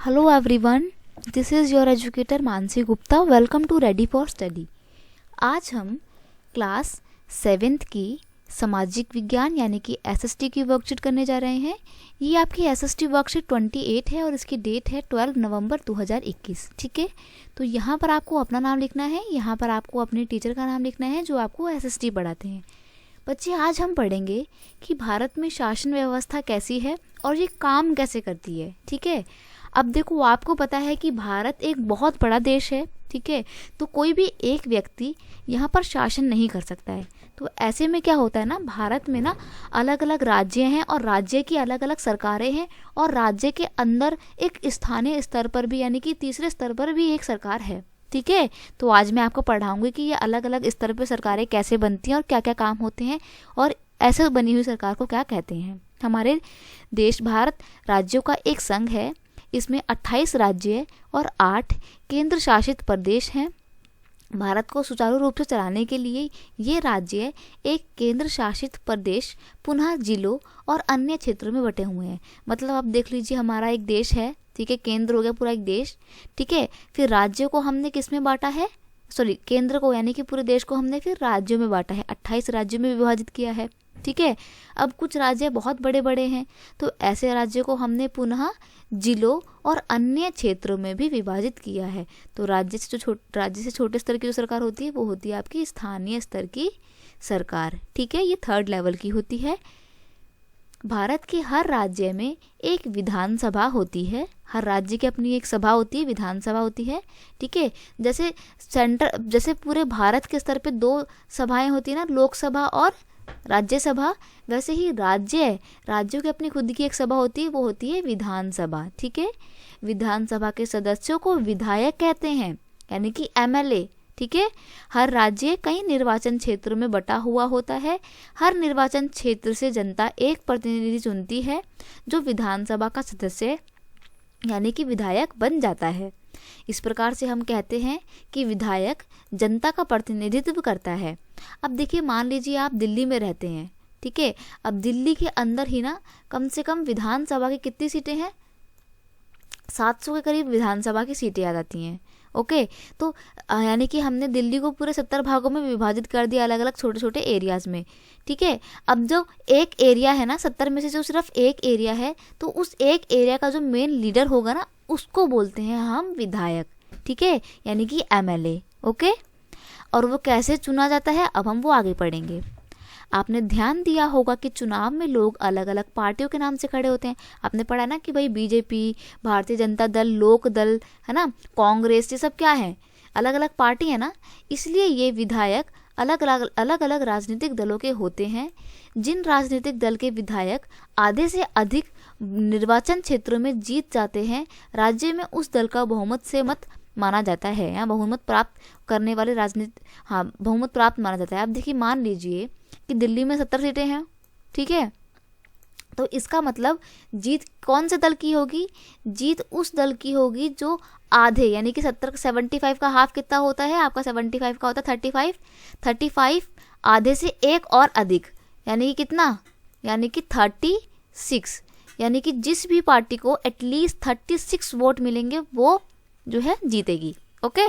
Hello everyone, this is your educator Mansi Gupta. Welcome to ready for study. आज हम class 7th की सामाजिक विज्ञान यानी कि एसएसटी की वर्कशीट करने जा रहे हैं. ये आपकी एसएसटी वर्कशीट 28 है और इसकी डेट है 12 नवंबर 2021. ठीक है, तो यहाँ पर आपको अपना नाम लिखना है, यहाँ पर आपको अपने टीचर का नाम लिखना है जो आपको एसएसटी पढ़ाते हैं. बच्चे, आज हम पढ़ेंगे कि भारत में शासन व्यवस्था कैसी है और ये काम कैसे करती है. ठीक है, अब देखो, आपको पता है कि भारत एक बहुत बड़ा देश है. ठीक है, तो कोई भी एक व्यक्ति यहाँ पर शासन नहीं कर सकता है. तो ऐसे में क्या होता है ना, भारत में ना अलग अलग राज्य हैं और राज्य की अलग अलग सरकारें हैं और राज्य के अंदर एक स्थानीय स्तर पर भी यानी कि तीसरे स्तर पर भी एक सरकार है. ठीक है, तो आज मैं आपको पढ़ाऊंगी कि ये अलग अलग स्तर पर सरकारें कैसे बनती हैं और क्या क्या काम होते हैं और ऐसे बनी हुई सरकार को क्या कहते हैं. हमारे देश भारत राज्यों का एक संघ है. इसमें 28 राज्य और 8 केंद्र शासित प्रदेश हैं. भारत को सुचारू रूप से चलाने के लिए ये राज्य एक केंद्र शासित प्रदेश पुनः जिलों और अन्य क्षेत्रों में बटे हुए हैं. मतलब आप देख लीजिए, हमारा एक देश है. ठीक है, केंद्र हो गया पूरा एक देश. ठीक है, फिर राज्यों को हमने किस में बांटा है, केंद्र को यानी कि पूरे देश को हमने फिर राज्यों में बांटा है, 28 राज्यों में विभाजित किया है. ठीक है, अब कुछ राज्य बहुत बड़े बड़े हैं तो ऐसे राज्यों को हमने पुनः जिलों और अन्य क्षेत्रों में भी विभाजित किया है. तो राज्य से छोटे स्तर की जो सरकार होती है वो होती है आपकी स्थानीय स्तर की सरकार. ठीक है, ये 3rd लेवल की होती है. भारत के हर राज्य में एक विधानसभा होती है. हर राज्य की अपनी एक सभा होती है, विधानसभा होती है. ठीक है, जैसे पूरे भारत के स्तर पे 2 सभाएं होती है ना, लोकसभा और राज्यसभा, वैसे ही राज्यों की अपनी खुद की एक सभा होती है, वो होती है विधानसभा. ठीक है, विधानसभा के सदस्यों को विधायक कहते हैं यानी कि एमएलए. ठीक है, हर राज्य कई निर्वाचन क्षेत्रों में बटा हुआ होता है. हर निर्वाचन क्षेत्र से जनता एक प्रतिनिधि चुनती है जो विधानसभा का सदस्य यानी कि विधायक बन जाता है. इस प्रकार से हम कहते हैं कि विधायक जनता का प्रतिनिधित्व करता है. अब देखिए, मान लीजिए आप दिल्ली में रहते हैं. ठीक है, अब दिल्ली के अंदर ही ना कम से कम विधानसभा की कितनी सीटें हैं, 700 के करीब विधानसभा की सीटें आ जाती हैं. ओके, तो यानी कि हमने दिल्ली को पूरे 70 भागों में विभाजित कर दिया, अलग अलग छोटे छोटे एरियाज में. ठीक है, अब जो एक एरिया है ना, 70 में से जो सिर्फ एक एरिया है, तो उस एक एरिया का जो मेन लीडर होगा ना, उसको बोलते हैं हम विधायक. ठीक है, यानी कि एमएलए. ओके, और वो कैसे चुना जाता है अब हम वो आगे पढ़ेंगे. आपने ध्यान दिया होगा कि चुनाव में लोग अलग अलग पार्टियों के नाम से खड़े होते हैं. आपने पढ़ा ना कि भाई बीजेपी, भारतीय जनता दल, लोक दल है ना, कांग्रेस, ये सब क्या है, अलग अलग पार्टी है ना. इसलिए ये विधायक अलग अलग राजनीतिक दलों के होते हैं. जिन राजनीतिक दल के विधायक आधे से अधिक निर्वाचन क्षेत्रों में जीत जाते हैं, राज्य में उस दल का बहुमत से मत माना जाता है या बहुमत प्राप्त करने वाले बहुमत प्राप्त माना जाता है. अब देखिए, मान लीजिए कि दिल्ली में 70 सीटें हैं. ठीक है, तो इसका मतलब जीत कौन से दल की होगी, जीत उस दल की होगी जो आधे यानी कि 75 का हाफ कितना होता है आपका, 75 का होता है 35 आधे से एक और अधिक यानी कि कितना, यानी कि 36. यानी कि जिस भी पार्टी को एटलीस्ट 36 वोट मिलेंगे वो जो है जीतेगी. ओके,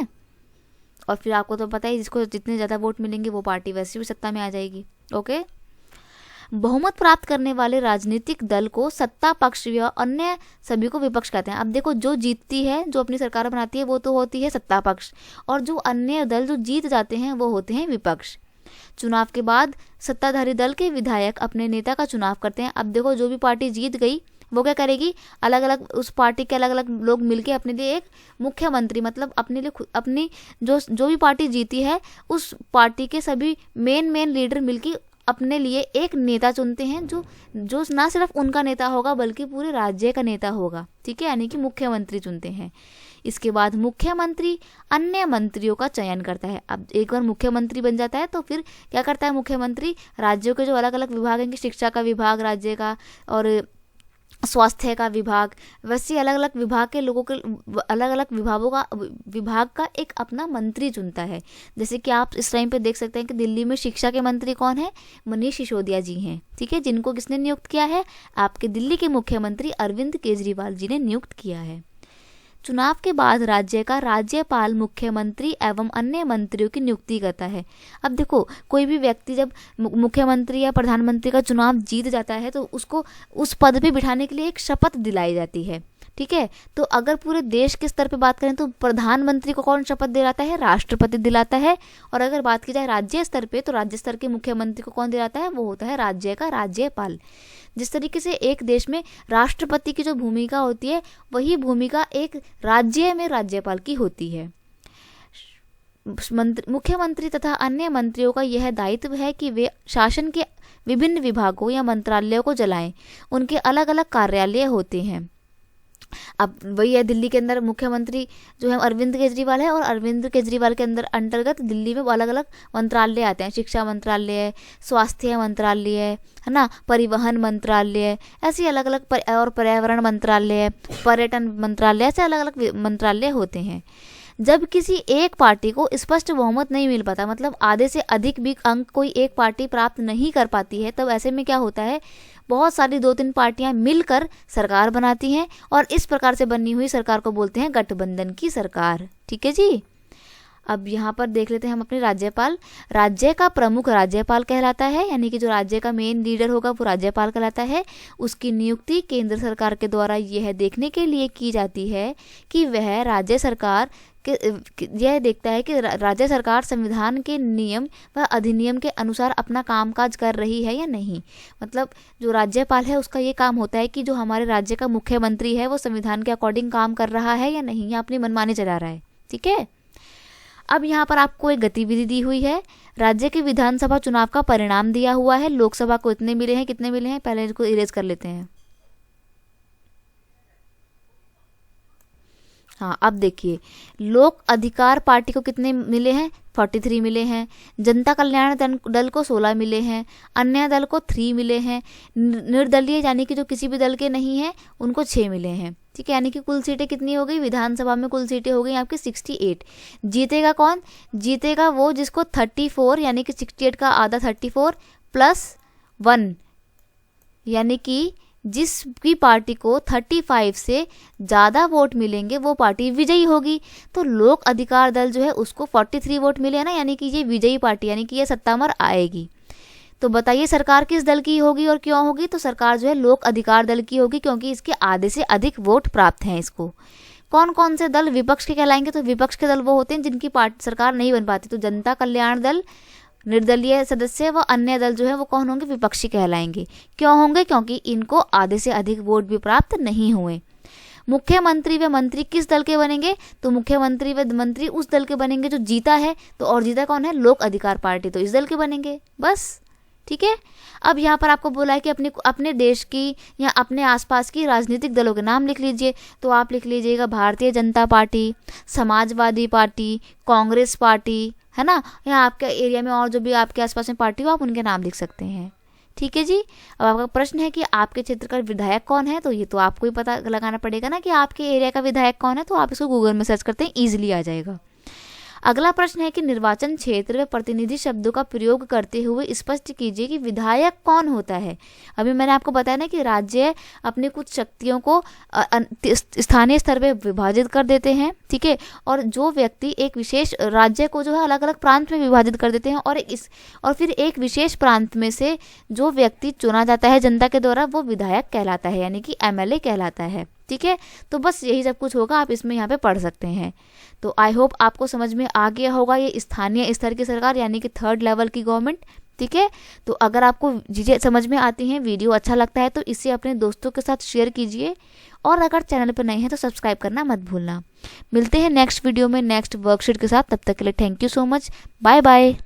और फिर आपको तो पता है जिसको जितने ज़्यादा वोट मिलेंगे वो पार्टी वैसे भी सत्ता में आ जाएगी. ओके, बहुमत प्राप्त करने वाले राजनीतिक दल को सत्ता पक्ष या अन्य सभी को विपक्ष कहते हैं. अब देखो, जो जीतती है, जो अपनी सरकार बनाती है, वो तो होती है सत्ता पक्ष, और जो अन्य दल जो जीत जाते हैं वो होते हैं विपक्ष. चुनाव के बाद सत्ताधारी दल के विधायक अपने नेता का चुनाव करते हैं. अब देखो, जो भी पार्टी जीत गई वो क्या करेगी, अलग अलग उस पार्टी के अलग अलग लोग मिलके अपने लिए एक मुख्यमंत्री, मतलब अपने लिए अपनी जो भी पार्टी जीती है उस पार्टी के सभी मेन लीडर मिलके अपने लिए एक नेता चुनते हैं जो ना सिर्फ उनका नेता होगा बल्कि पूरे राज्य का नेता होगा. ठीक है, यानी कि मुख्यमंत्री चुनते हैं. इसके बाद मुख्यमंत्री अन्य मंत्रियों का चयन करता है. अब एक बार मुख्यमंत्री बन जाता है तो फिर क्या करता है मुख्यमंत्री, राज्यों के जो अलग अलग विभाग हैं, शिक्षा का विभाग राज्य का और स्वास्थ्य का विभाग, वैसे अलग अलग विभाग के लोगों के अलग अलग विभाग का एक अपना मंत्री चुनता है. जैसे कि आप इस टाइम पे देख सकते हैं कि दिल्ली में शिक्षा के मंत्री कौन है, मनीष सिसोदिया जी हैं. ठीक है, जिनको किसने नियुक्त किया है, आपके दिल्ली के मुख्यमंत्री अरविंद केजरीवाल जी ने नियुक्त किया है. चुनाव के बाद राज्य का राज्यपाल मुख्यमंत्री एवं अन्य मंत्रियों की नियुक्ति करता है। अब देखो, कोई भी व्यक्ति जब मुख्यमंत्री या प्रधानमंत्री का चुनाव जीत जाता है तो उसको उस पद पे बिठाने के लिए एक शपथ दिलाई जाती है। ठीक है, तो अगर पूरे देश के स्तर पे बात करें तो प्रधानमंत्री को कौन शपथ दिलाता है? राष्ट्रपति दिलाता है। और अगर बात की जाए राज्य स्तर पे तो राज्य स्तर के मुख्यमंत्री को कौन दिलाता है? वो होता है राज्य का राज्यपाल। जिस तरीके से एक देश में राष्ट्रपति की जो भूमिका होती है वही भूमिका एक राज्य में राज्यपाल की होती है। मुख्यमंत्री तथा अन्य मंत्रियों का यह दायित्व है कि वे शासन के विभिन्न विभागों या मंत्रालयों को चलाएं। उनके अलग अलग कार्यालय होते हैं। अब वही है, दिल्ली के अंदर मुख्यमंत्री जो है अरविंद केजरीवाल है, और अरविंद केजरीवाल के अंतर्गत दिल्ली में अलग अलग मंत्रालय आते हैं। शिक्षा मंत्रालय है, स्वास्थ्य मंत्रालय है ना, परिवहन मंत्रालय है, ऐसे अलग अलग और पर्यावरण मंत्रालय है, पर्यटन मंत्रालय, ऐसे अलग अलग मंत्रालय होते हैं। जब किसी एक पार्टी को स्पष्ट बहुमत नहीं मिल पाता, मतलब आधे से अधिक भी अंक कोई एक पार्टी प्राप्त नहीं कर पाती है, तब ऐसे में क्या होता है, बहुत सारी 2-3 पार्टियां मिलकर सरकार बनाती हैं, और इस प्रकार से बनी हुई सरकार को बोलते हैं गठबंधन की सरकार। ठीक है जी। अब यहाँ पर देख लेते हैं हम अपने राज्यपाल। राज्य का प्रमुख राज्यपाल कहलाता है, यानी कि जो राज्य का मेन लीडर होगा वो राज्यपाल कहलाता है। उसकी नियुक्ति केंद्र सरकार के द्वारा यह देखने के लिए की जाती है कि वह राज्य सरकार यह देखता है कि राज्य सरकार संविधान के नियम व अधिनियम के अनुसार अपना कामकाज कर रही है या नहीं। मतलब जो राज्यपाल है उसका ये काम होता है कि जो हमारे राज्य का मुख्यमंत्री है वो संविधान के अकॉर्डिंग काम कर रहा है या नहीं, या अपनी मनमानी चला रहा है। ठीक है, अब यहाँ पर आपको एक गतिविधि दी हुई है। राज्य के विधानसभा चुनाव का परिणाम दिया हुआ है। लोकसभा को इतने मिले हैं, कितने मिले हैं, पहले इसको इरेज कर लेते हैं। हाँ, अब देखिए, लोक अधिकार पार्टी को कितने मिले हैं? 43 मिले हैं। जनता कल्याण दल को 16 मिले हैं। अन्य दल को 3 मिले हैं। निर्दलीय यानी कि जो किसी भी दल के नहीं है उनको 6 मिले हैं। ठीक है, यानी कि कुल सीटें कितनी हो गई? विधानसभा में कुल सीटें हो गई आपकी 68। जीतेगा कौन? जीतेगा वो जिसको 34 यानी कि 68 का आधा 34 + 1, यानी कि जिसकी पार्टी को 35 से ज़्यादा वोट मिलेंगे वो पार्टी विजयी होगी। तो लोक अधिकार दल जो है उसको 43 वोट मिले हैं ना, यानी कि ये विजयी पार्टी, यानी कि ये सत्ता में आएगी। तो बताइए सरकार किस दल की होगी और क्यों होगी? तो सरकार जो है लोक अधिकार दल की होगी, क्योंकि इसके आधे से अधिक वोट प्राप्त हैं इसको। कौन कौन से दल विपक्ष के कहलाएंगे? तो विपक्ष के दल वो होते हैं जिनकी सरकार नहीं बन पाती। तो जनता कल्याण दल, निर्दलीय सदस्य व अन्य दल जो है वो कौन होंगे? विपक्षी कहलाएंगे। क्यों होंगे? क्योंकि इनको आधे से अधिक वोट भी प्राप्त नहीं हुए। मुख्यमंत्री व मंत्री किस दल के बनेंगे? तो मुख्यमंत्री व मंत्री उस दल के बनेंगे जो जीता है। तो और जीता कौन है? लोक अधिकार पार्टी, तो इस दल के बनेंगे बस। ठीक है, अब यहाँ पर आपको बोला है कि अपने देश की या अपने आसपास की राजनीतिक दलों के नाम लिख लीजिए। तो आप लिख लीजिएगा Bharatiya Janata party, Samajwadi party, Congress party, है ना, या आपके एरिया में और जो भी आपके आसपास में पार्टी हो आप उनके नाम लिख सकते हैं। ठीक है जी। अब आपका प्रश्न है कि आपके क्षेत्र का विधायक कौन है, तो ये तो आपको ही पता लगाना पड़ेगा ना कि आपके एरिया का विधायक कौन है। तो आप इसको गूगल में सर्च करते हैं, ईजिली आ जाएगा। अगला प्रश्न है कि निर्वाचन क्षेत्र व प्रतिनिधि शब्दों का प्रयोग करते हुए स्पष्ट कीजिए कि विधायक कौन होता है। अभी मैंने आपको बताया ना कि राज्य अपनी कुछ शक्तियों को स्थानीय स्तर पे विभाजित कर देते हैं। ठीक है, और जो व्यक्ति एक विशेष राज्य को जो है अलग अलग प्रांत में विभाजित कर देते हैं, और फिर एक विशेष प्रांत में से जो व्यक्ति चुना जाता है जनता के द्वारा वो विधायक कहलाता है, यानी कि MLA कहलाता है। ठीक है, तो बस यही सब कुछ होगा, आप इसमें यहाँ पे पढ़ सकते हैं। तो आई होप आपको समझ में आ गया होगा ये स्थानीय स्तर की सरकार, यानी कि 3rd लेवल की गवर्नमेंट। ठीक है, तो अगर आपको चीज़ें समझ में आती हैं, वीडियो अच्छा लगता है तो इसे अपने दोस्तों के साथ शेयर कीजिए, और अगर चैनल पर नए हैं तो सब्सक्राइब करना मत भूलना। मिलते हैं नेक्स्ट वीडियो में नेक्स्ट वर्कशीट के साथ, तब तक के लिए thank you so much, bye bye.